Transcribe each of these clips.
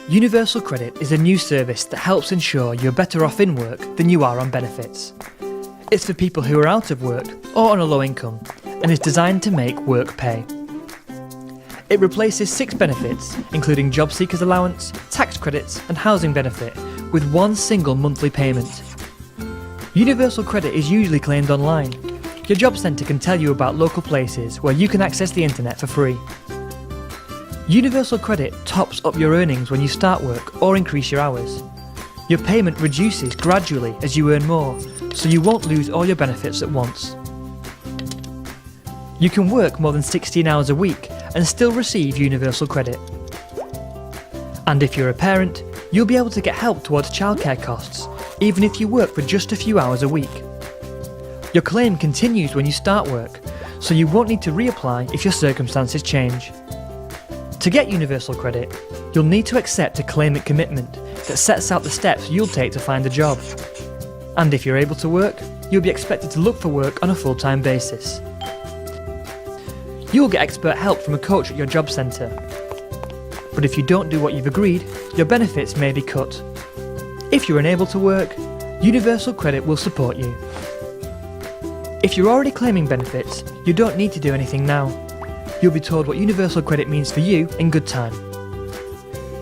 Universal Credit is a new service that helps ensure you're better off in work than you are on benefits. It's for people who are out of work or on a low income and is designed to make work pay. It replaces 6 benefits, including job seekers allowance, tax credits and housing benefit, with one single monthly payment. Universal Credit is usually claimed online. Your job centre can tell you about local places where you can access the internet for free. Universal Credit tops up your earnings when you start work or increase your hours. Your payment reduces gradually as you earn more, so you won't lose all your benefits at once. You can work more than 16 hours a week and still receive Universal Credit. And if you're a parent, you'll be able to get help towards childcare costs, even if you work for just a few hours a week. Your claim continues when you start work, so you won't need to reapply if your circumstances change. To get Universal Credit, you'll need to accept a claimant commitment that sets out the steps you'll take to find a job. And if you're able to work, you'll be expected to look for work on a full-time basis. You'll get expert help from a coach at your job centre. But if you don't do what you've agreed, your benefits may be cut. If you're unable to work, Universal Credit will support you. If you're already claiming benefits, you don't need to do anything now. You'll be told what Universal Credit means for you in good time.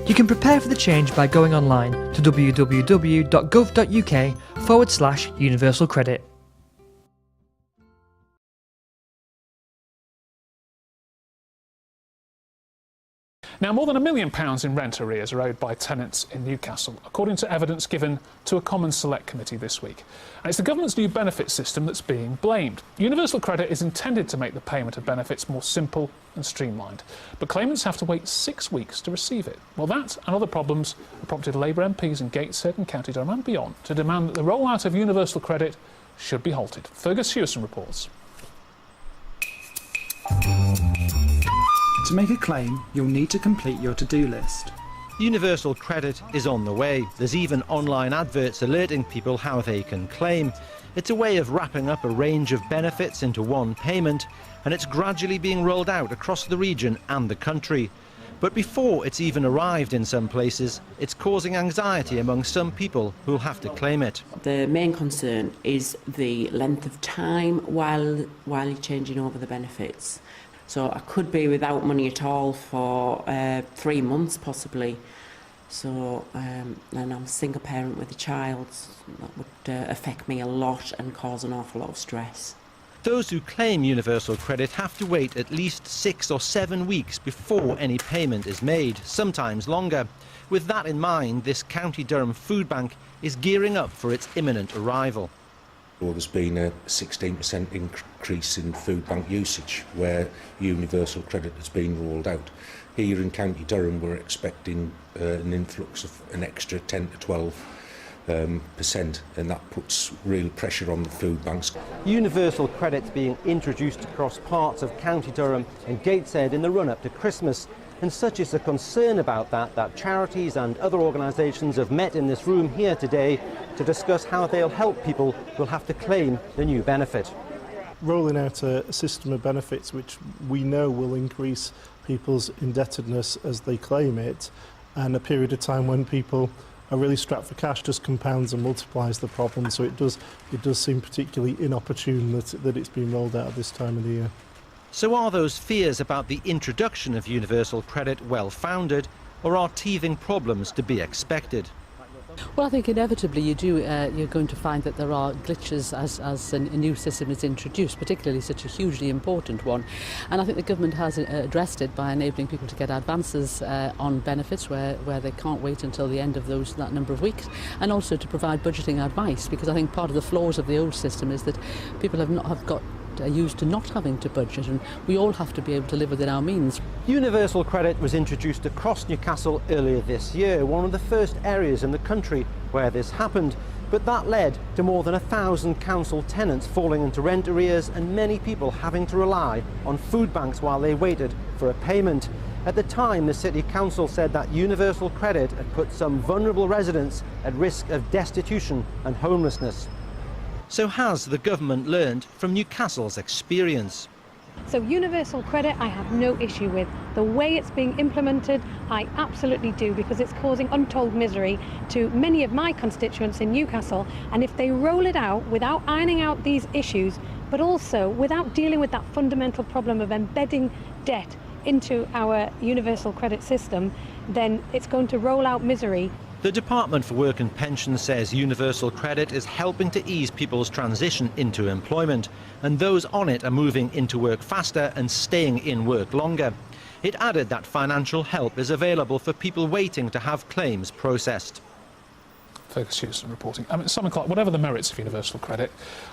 You can prepare for the change by going online to www.gov.uk/Universal Credit. Now, more than £1 million in rent arrears are owed by tenants in Newcastle, according to evidence given to a Commons Select Committee this week. And it's the government's new benefit system that's being blamed. Universal Credit is intended to make the payment of benefits more simple and streamlined, but claimants have to wait 6 weeks to receive it. Well, that and other problems have prompted Labour MPs in Gateshead and County Durham and beyond to demand that the rollout of Universal Credit should be halted. Fergus Hewson reports. To make a claim, you'll need to complete your to-do list. Universal Credit is on the way. There's even online adverts alerting people how they can claim. It's a way of wrapping up a range of benefits into one payment, and it's gradually being rolled out across the region and the country. But before it's even arrived in some places, it's causing anxiety among some people who'll have to claim it. The main concern is the length of time while you're changing over the benefits. So I could be without money at all for 3 months possibly. So, and I'm a single parent with a child. That would affect me a lot and cause an awful lot of stress. Those who claim Universal Credit have to wait at least 6 or 7 weeks before any payment is made, sometimes longer. With that in mind, this County Durham food bank is gearing up for its imminent arrival. Well, there's been a 16% increase in food bank usage where Universal Credit has been rolled out. Here in County Durham we're expecting an influx of an extra 10 to 12%, and that puts real pressure on the food banks. Universal Credit's being introduced across parts of County Durham and Gateshead in the run-up to Christmas. And such is the concern about that charities and other organisations have met in this room here today to discuss how they'll help people who'll have to claim the new benefit. Rolling out a system of benefits which we know will increase people's indebtedness as they claim it, and a period of time when people are really strapped for cash just compounds and multiplies the problem. So it does seem particularly inopportune that it's been rolled out at this time of the year. So are those fears about the introduction of Universal Credit well-founded, or are teething problems to be expected? Well, I think inevitably you're going to find that there are glitches as a new system is introduced, particularly such a hugely important one. And I think the government has addressed it by enabling people to get advances on benefits where they can't wait until the end of that number of weeks, and also to provide budgeting advice, because I think part of the flaws of the old system is that people have got used to not having to budget, and we all have to be able to live within our means. Universal Credit was introduced across Newcastle earlier this year, one of the first areas in the country where this happened, but that led to more than 1,000 council tenants falling into rent arrears and many people having to rely on food banks while they waited for a payment. At the time, the City Council said that Universal Credit had put some vulnerable residents at risk of destitution and homelessness. So has the government learned from Newcastle's experience? So universal credit I have no issue with. The way it's being implemented, I absolutely do, because it's causing untold misery to many of my constituents in Newcastle. And if they roll it out without ironing out these issues, but also without dealing with that fundamental problem of embedding debt into our universal credit system, then it's going to roll out misery. The Department for Work and Pensions says universal credit is helping to ease people's transition into employment, and those on it are moving into work faster and staying in work longer. It added that financial help is available for people waiting to have claims processed. Fergus Houston reporting. Simon Clark, whatever the merits of universal credit,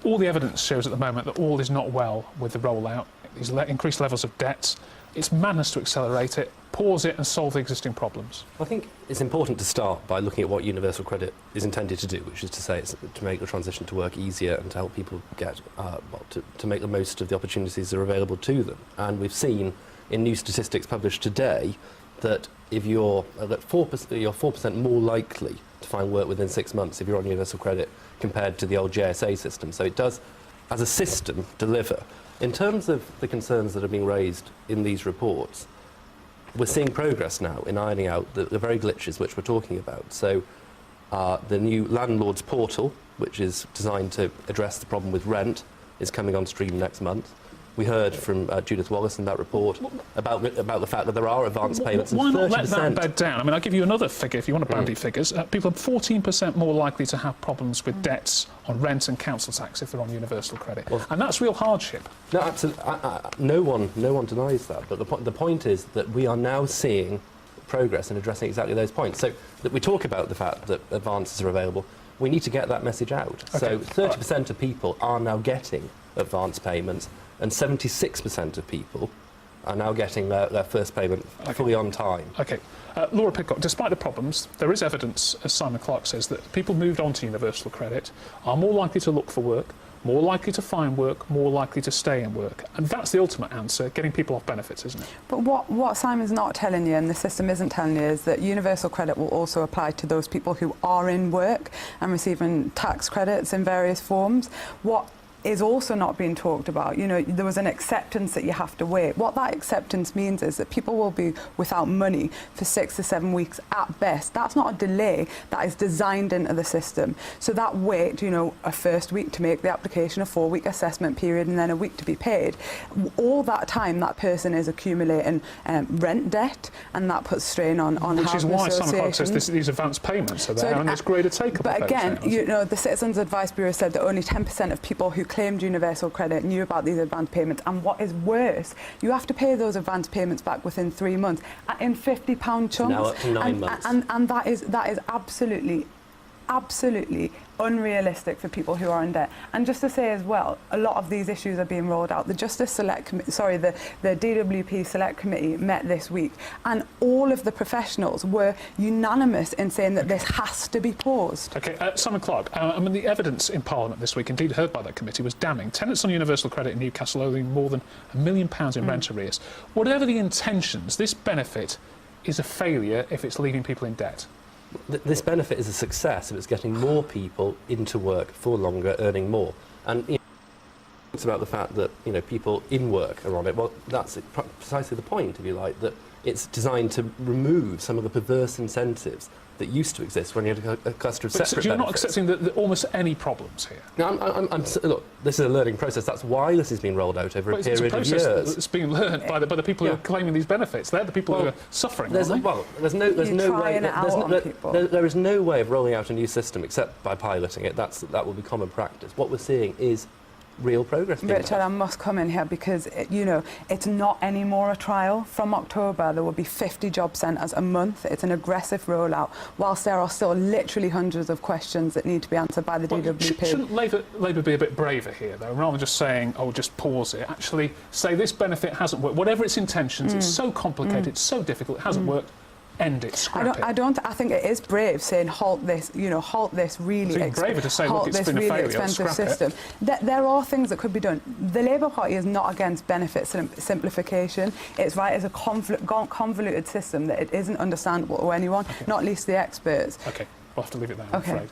all the evidence shows at the moment that all is not well with the rollout. These increased levels of debts. It's madness to accelerate it, pause it and solve the existing problems. I think it's important to start by looking at what universal credit is intended to do, which is to say it's to make the transition to work easier and to help people get, to make the most of the opportunities that are available to them. And we've seen in new statistics published today that if you're 4% more likely to find work within 6 months if you're on universal credit compared to the old JSA system. So it does, as a system, deliver. In terms of the concerns that are being raised in these reports, we're seeing progress now in ironing out the very glitches which we're talking about. So the new landlord's portal, which is designed to address the problem with rent, is coming on stream next month. We heard from Judith Wallace in that report about the fact that there are advance payments. Why not let that bed down? I mean, I'll give you another figure if you want to bandy figures. People are 14% more likely to have problems with debts on rent and council tax if they're on universal credit. Well, and that's real hardship. No, absolutely. No one denies that. But the point is that we are now seeing progress in addressing exactly those points. So that we talk about the fact that advances are available, we need to get that message out. Okay. So 30% of people are now getting advance payments, and 76% of people are now getting their first payment fully on time. OK. Laura Pidcock, despite the problems, there is evidence, as Simon Clark says, that people moved on to universal credit are more likely to look for work, more likely to find work, more likely to stay in work. And that's the ultimate answer, getting people off benefits, isn't it? But what Simon's not telling you, and the system isn't telling you, is that universal credit will also apply to those people who are in work and receiving tax credits in various forms. What is also not being talked about. You know, there was an acceptance that you have to wait. What that acceptance means is that people will be without money for 6 to 7 weeks at best. That's not a delay, that is designed into the system. So that wait, you know, a first week to make the application, a 4-week assessment period, and then a week to be paid, all that time that person is accumulating rent debt, and that puts strain on which is why Simon Clark says these advance payments are there, and it's greater take-up. But again, you know, the Citizens Advice Bureau said that only 10% of people who claimed universal credit knew about these advance payments, and what is worse, you have to pay those advance payments back within 3 months in £50 chunks. Now up to 9 months. And that is absolutely unrealistic for people who are in debt. And just to say as well, a lot of these issues are being rolled out. The DWP Select Committee met this week, and all of the professionals were unanimous in saying that this has to be paused. OK, Simon Clark, I mean, the evidence in Parliament this week, indeed heard by that committee, was damning. Tenants on universal credit in Newcastle owing more than £1 million in rent arrears. Whatever the intentions, this benefit is a failure if it's leaving people in debt. This benefit is a success if it's getting more people into work for longer, earning more. And you know, it's about the fact that, you know, people in work are on it. Well, that's precisely the point, if you like, that it's designed to remove some of the perverse incentives that used to exist when you had a cluster of separate benefits. So you're not accepting almost any problems here? No, look, this is a learning process. That's why this has been rolled out over a period of years. It's being learned by the people who are claiming these benefits. They're the people who are suffering, there's no way. There is no way of rolling out a new system except by piloting it. That will be common practice. What we're seeing is real progress. Richard, I must come in here because, you know, it's not anymore a trial. From October, there will be 50 job centres a month. It's an aggressive rollout, whilst there are still literally hundreds of questions that need to be answered by the DWP. Shouldn't Labour be a bit braver here, though, rather than just saying, oh, just pause it? Actually say this benefit hasn't worked. Whatever its intentions, it's so complicated, it's so difficult, it hasn't worked. End it, scrap it. I think it is brave saying halt this, you know, halt this really expensive system. There are things that could be done. The Labour Party is not against benefit simplification. It's right as a convoluted system that it isn't understandable to anyone, not least the experts. OK, we'll have to leave it there, I'm afraid.